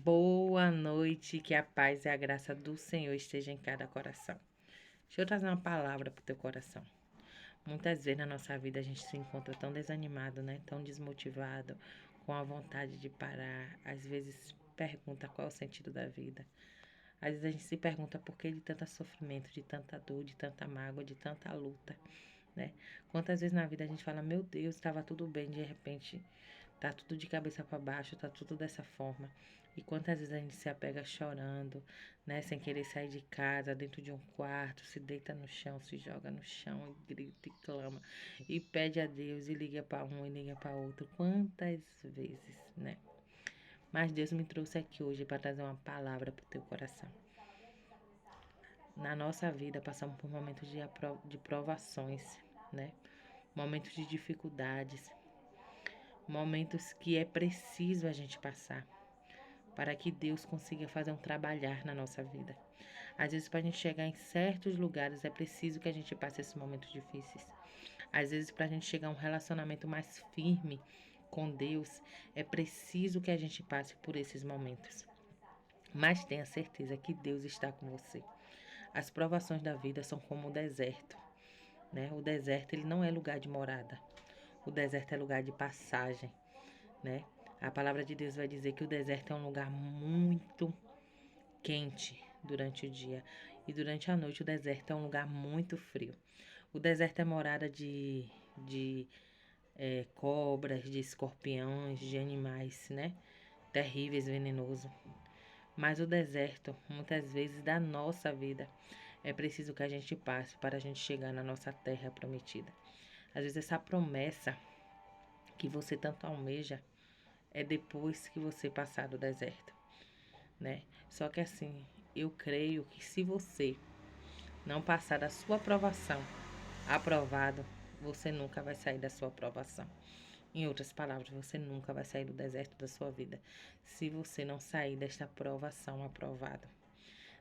Boa noite, que a paz e a graça do Senhor esteja em cada coração. Deixa eu trazer uma palavra para o teu coração. Muitas vezes na nossa vida a gente se encontra tão desanimado, né? Tão desmotivado, com a vontade de parar. Às vezes pergunta qual é o sentido da vida. Às vezes a gente se pergunta por que de tanto sofrimento, de tanta dor, de tanta mágoa, de tanta luta, né? Quantas vezes na vida a gente fala, meu Deus, estava tudo bem, de repente tá tudo de cabeça para baixo, tá tudo dessa forma. E quantas vezes a gente se apega chorando, né, sem querer sair de casa, dentro de um quarto, se deita no chão, se joga no chão e grita e clama e pede a Deus e liga para um e liga para outro. Quantas vezes, né? Mas Deus me trouxe aqui hoje para trazer uma palavra para o teu coração. Na nossa vida passamos por momentos de provações, né? Momentos de dificuldades, momentos que é preciso a gente passar para que Deus consiga fazer um trabalhar na nossa vida. Às vezes, para a gente chegar em certos lugares, é preciso que a gente passe esses momentos difíceis. Às vezes, para a gente chegar a um relacionamento mais firme com Deus, é preciso que a gente passe por esses momentos. Mas tenha certeza que Deus está com você. As provações da vida são como o deserto, né? O deserto ele não é lugar de morada. O deserto é lugar de passagem, né? A palavra de Deus vai dizer que o deserto é um lugar muito quente durante o dia e durante a noite o deserto é um lugar muito frio. O deserto é morada de cobras, de escorpiões, de animais, né? Terríveis, venenosos. Mas o deserto, muitas vezes da nossa vida, é preciso que a gente passe para a gente chegar na nossa terra prometida. Às vezes essa promessa que você tanto almeja é depois que você passar do deserto, né? Só que assim, eu creio que se você não passar da sua aprovação, aprovado, você nunca vai sair da sua aprovação. Em outras palavras, você nunca vai sair do deserto da sua vida se você não sair desta aprovação aprovado,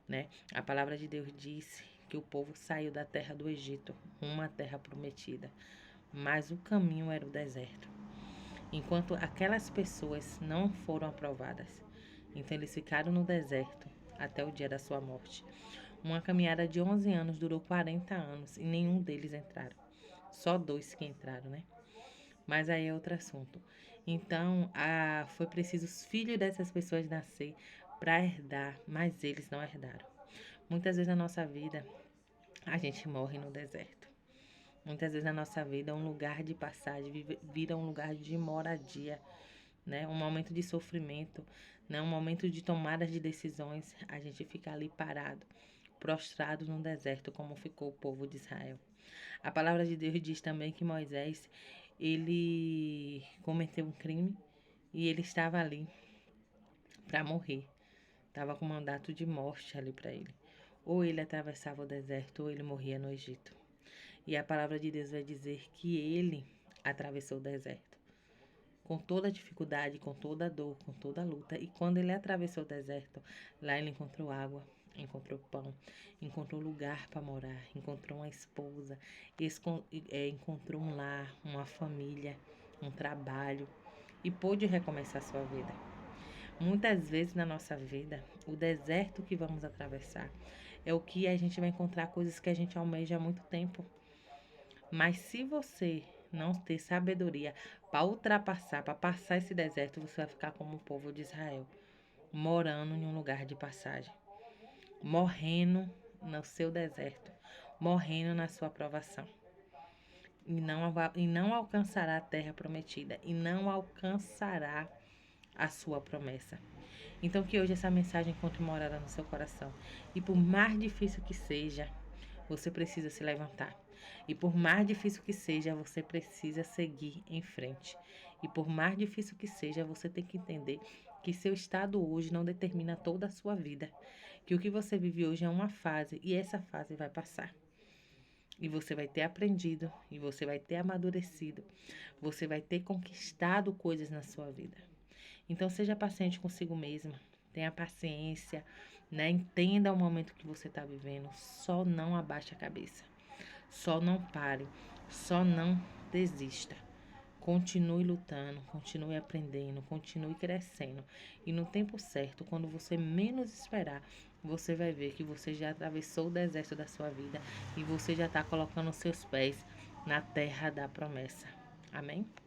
né? A palavra de Deus disse que o povo saiu da terra do Egito, uma terra prometida, mas o caminho era o deserto. Enquanto aquelas pessoas não foram aprovadas, então eles ficaram no deserto até o dia da sua morte. Uma caminhada de 11 anos durou 40 anos e nenhum deles entraram. Só 2 que entraram, né? Mas aí é outro assunto. Então, foi preciso os filhos dessas pessoas nascer para herdar, mas eles não herdaram. Muitas vezes na nossa vida, a gente morre no deserto. Muitas vezes na nossa vida, um lugar de passagem vira um lugar de moradia, né? Um momento de sofrimento, né? Um momento de tomadas de decisões. A gente fica ali parado, prostrado no deserto, como ficou o povo de Israel. A palavra de Deus diz também que Moisés, ele cometeu um crime e ele estava ali para morrer. Estava com mandato de morte ali para ele. Ou ele atravessava o deserto ou ele morria no Egito. E a palavra de Deus vai dizer que ele atravessou o deserto. Com toda a dificuldade, com toda a dor, com toda a luta. E quando ele atravessou o deserto, lá ele encontrou água, encontrou pão, encontrou lugar para morar, encontrou uma esposa, encontrou um lar, uma família, um trabalho e pôde recomeçar sua vida. Muitas vezes na nossa vida, o deserto que vamos atravessar é o que a gente vai encontrar coisas que a gente almeja há muito tempo. Mas se você não ter sabedoria para ultrapassar, para passar esse deserto, você vai ficar como o povo de Israel, morando em um lugar de passagem, morrendo no seu deserto, morrendo na sua provação. E não alcançará a terra prometida, e não alcançará a sua promessa. Então que hoje essa mensagem encontre morada no seu coração. E por mais difícil que seja, você precisa se levantar. E por mais difícil que seja, você precisa seguir em frente. E por mais difícil que seja, você tem que entender que seu estado hoje não determina toda a sua vida. Que o que você vive hoje é uma fase e essa fase vai passar. E você vai ter aprendido, e você vai ter amadurecido, você vai ter conquistado coisas na sua vida. Então seja paciente consigo mesma, tenha paciência, né? Entenda o momento que você está vivendo, só não abaixe a cabeça, só não pare, só não desista. Continue lutando, continue aprendendo, continue crescendo. E no tempo certo, quando você menos esperar, você vai ver que você já atravessou o deserto da sua vida e você já está colocando os seus pés na terra da promessa. Amém?